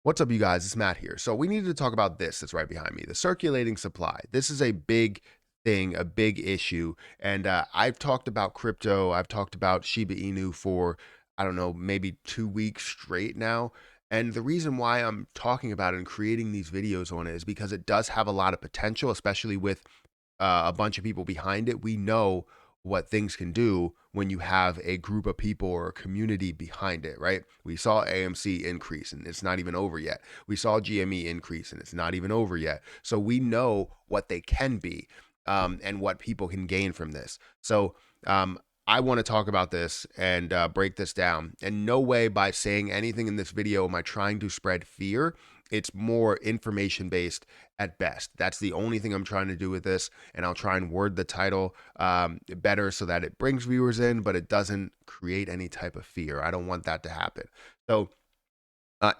What's up, you guys? It's Matt here. So we needed to talk about this that's right behind me, the circulating supply. This is a big thing, a big issue. And I've talked about crypto. I've talked about Shiba Inu for, I don't know, maybe 2 weeks straight now. And the reason why I'm talking about it and creating these videos on it is because it does have a lot of potential, especially with a bunch of people behind it. We know what things can do when you have a group of people or a community behind it, right? We saw AMC increase and it's not even over yet. We saw GME increase and it's not even over yet. So we know what they can be, and what people can gain from this. So I want to talk about this and break this down. And no way by saying anything in this video am I trying to spread fear. It's more information based at best. That's the only thing I'm trying to do with this. And I'll try and word the title better so that it brings viewers in, but it doesn't create any type of fear. I don't want that to happen. So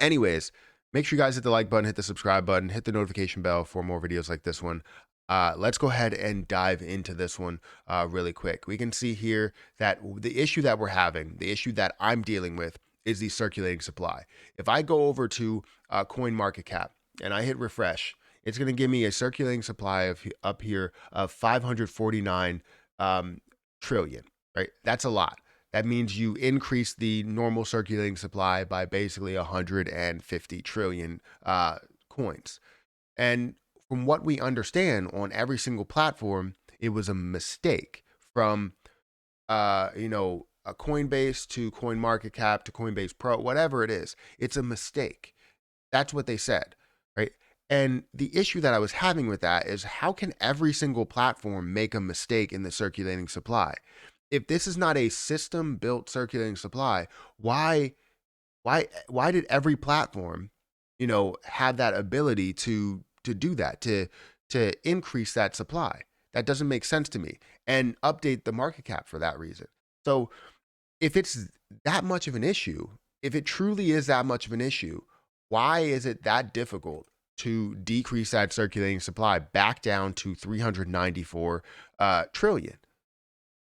anyways, make sure you guys hit the like button, hit the subscribe button, hit the notification bell for more videos like this one. Let's go ahead and dive into this one really quick. We can see here that the issue that we're having, the issue that I'm dealing with, is the circulating supply. If I go over to CoinMarketCap and I hit refresh, it's going to give me a circulating supply of up here of 549 trillion, right? That's a lot. That means you increase the normal circulating supply by basically 150 trillion coins. And from what we understand on every single platform, it was a mistake from, a Coinbase to CoinMarketCap to Coinbase Pro, whatever it is. It's a mistake. That's what they said, right? And the issue that I was having with that is how can every single platform make a mistake in the circulating supply? If this is not a system built circulating supply, why did every platform, have that ability to do that, to increase that supply? That doesn't make sense to me. And update the market cap for that reason. So if it's that much of an issue, if it truly is that much of an issue, why is it that difficult to decrease that circulating supply back down to 394 trillion,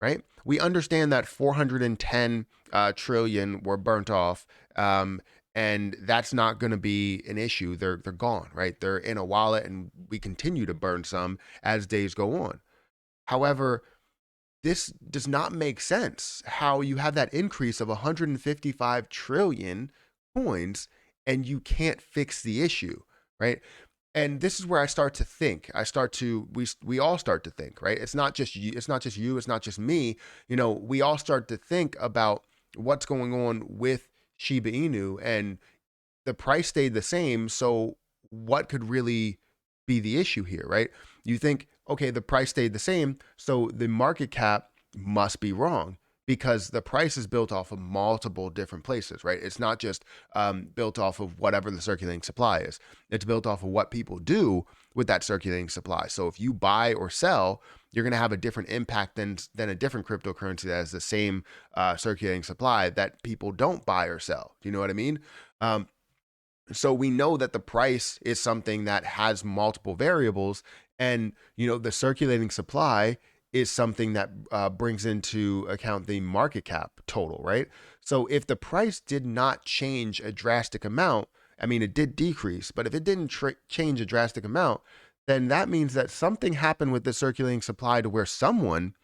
right? We understand that 410 trillion were burnt off, and that's not going to be an issue. They're gone, right? They're in a wallet, and we continue to burn some as days go on. However, this does not make sense how you have that increase of 155 trillion coins and you can't fix the issue, right? And this is where I start to think. We all start to think, right? It's not just you, it's not just me. We all start to think about what's going on with Shiba Inu, and the price stayed the same. So what could really be the issue here, right? You think, okay, the price stayed the same, so the market cap must be wrong because the price is built off of multiple different places, right? It's not just built off of whatever the circulating supply is. It's built off of what people do with that circulating supply. So if you buy or sell, you're going to have a different impact than a different cryptocurrency that has the same circulating supply that people don't buy or sell. Do you know what I mean? So we know that the price is something that has multiple variables, and the circulating supply is something that brings into account the market cap total, right? So if the price did not change a drastic amount, I mean, it did decrease, but if it didn't change a drastic amount, then that means that something happened with the circulating supply to where someone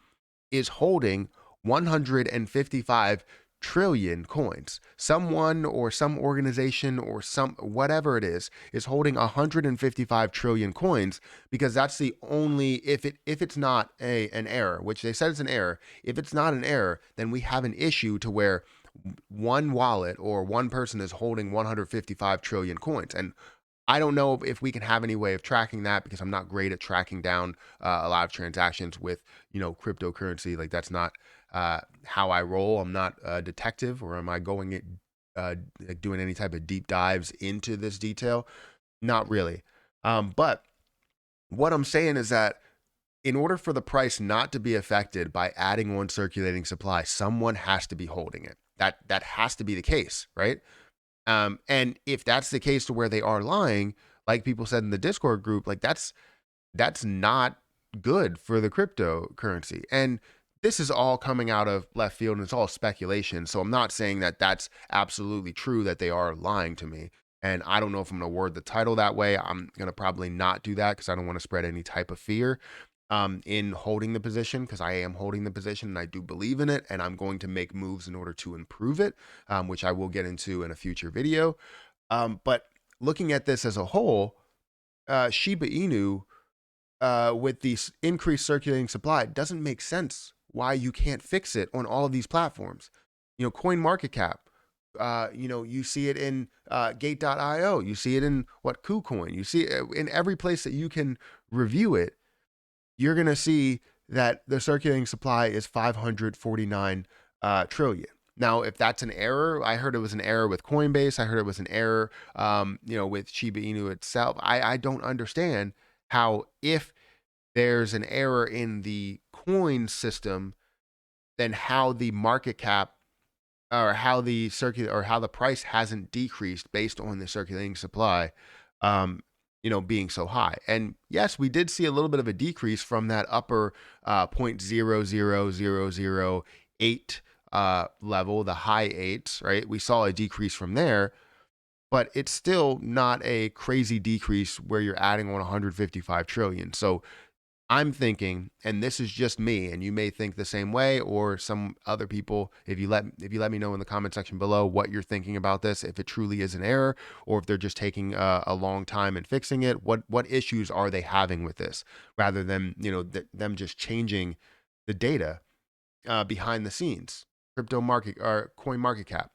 is holding 155 trillion coins. Someone or some organization or some whatever it is holding 155 trillion coins, because that's the only, if it's not an error, which they said it's an error, if it's not an error, then we have an issue to where one wallet or one person is holding 155 trillion coins. And I don't know if we can have any way of tracking that, because I'm not great at tracking down a lot of transactions with, cryptocurrency. Like, that's not how I roll. I'm not a detective, or am I going doing any type of deep dives into this detail? Not really. But what I'm saying is that in order for the price not to be affected by adding on circulating supply, someone has to be holding it. That has to be the case, right? And if that's the case to where they are lying, like people said in the Discord group, like that's not good for the cryptocurrency. And this is all coming out of left field, and it's all speculation. So I'm not saying that that's absolutely true that they are lying to me. And I don't know if I'm going to word the title that way. I'm going to probably not do that because I don't want to spread any type of fear in holding the position, because I am holding the position and I do believe in it. And I'm going to make moves in order to improve it, which I will get into in a future video. But looking at this as a whole, Shiba Inu, with the increased circulating supply, it doesn't make sense why you can't fix it on all of these platforms. Coin market cap, you see it in gate.io, you see it in KuCoin, you see it in every place that you can review it. You're going to see that the circulating supply is 549 trillion. Now, if that's an error, I heard it was an error with Coinbase. I heard it was an error, with Shiba Inu itself. I don't understand how, if there's an error in the coin system, then how the market cap, or how the price hasn't decreased based on the circulating supply, being so high. And yes, we did see a little bit of a decrease from that upper 0.00008 level, the high eights, right? We saw a decrease from there, but it's still not a crazy decrease where you're adding on 155 trillion. So I'm thinking, and this is just me, and you may think the same way, or some other people, if you let me know in the comment section below what you're thinking about this, if it truly is an error, or if they're just taking a long time in fixing it. What issues are they having with this, rather than them just changing the data behind the scenes? Crypto market or coin market cap,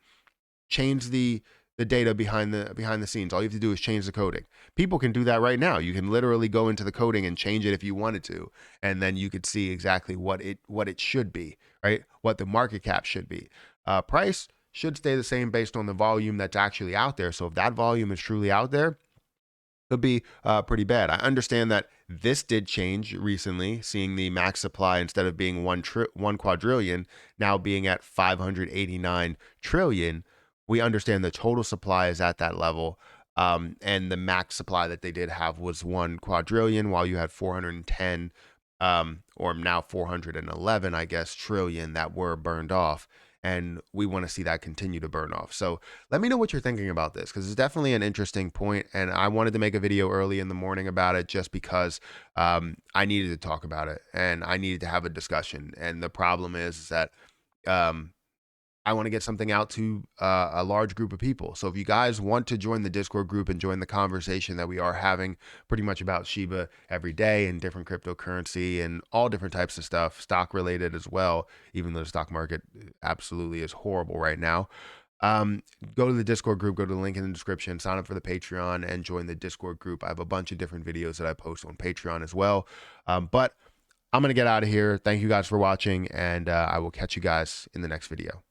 change the data behind the scenes. All you have to do is change the coding. People can do that right now. You can literally go into the coding and change it if you wanted to, and then you could see exactly what it should be, right? What the market cap should be. Price should stay the same based on the volume that's actually out there. So if that volume is truly out there, could be pretty bad. I understand that this did change recently, seeing the max supply, instead of being 1 quadrillion, now being at 589 trillion. We understand the total supply is at that level. And the max supply that they did have was 1 quadrillion, while you had 410, or now 411, I guess, trillion that were burned off. And we want to see that continue to burn off. So let me know what you're thinking about this, because it's definitely an interesting point. And I wanted to make a video early in the morning about it just because I needed to talk about it and I needed to have a discussion. And the problem is that I want to get something out to a large group of people. So if you guys want to join the Discord group and join the conversation that we are having pretty much about Shiba every day, and different cryptocurrency and all different types of stuff, stock related as well, even though the stock market absolutely is horrible right now, go to the Discord group, go to the link in the description, sign up for the Patreon and join the Discord group. I have a bunch of different videos that I post on Patreon as well. But I'm going to get out of here. Thank you guys for watching, and I will catch you guys in the next video.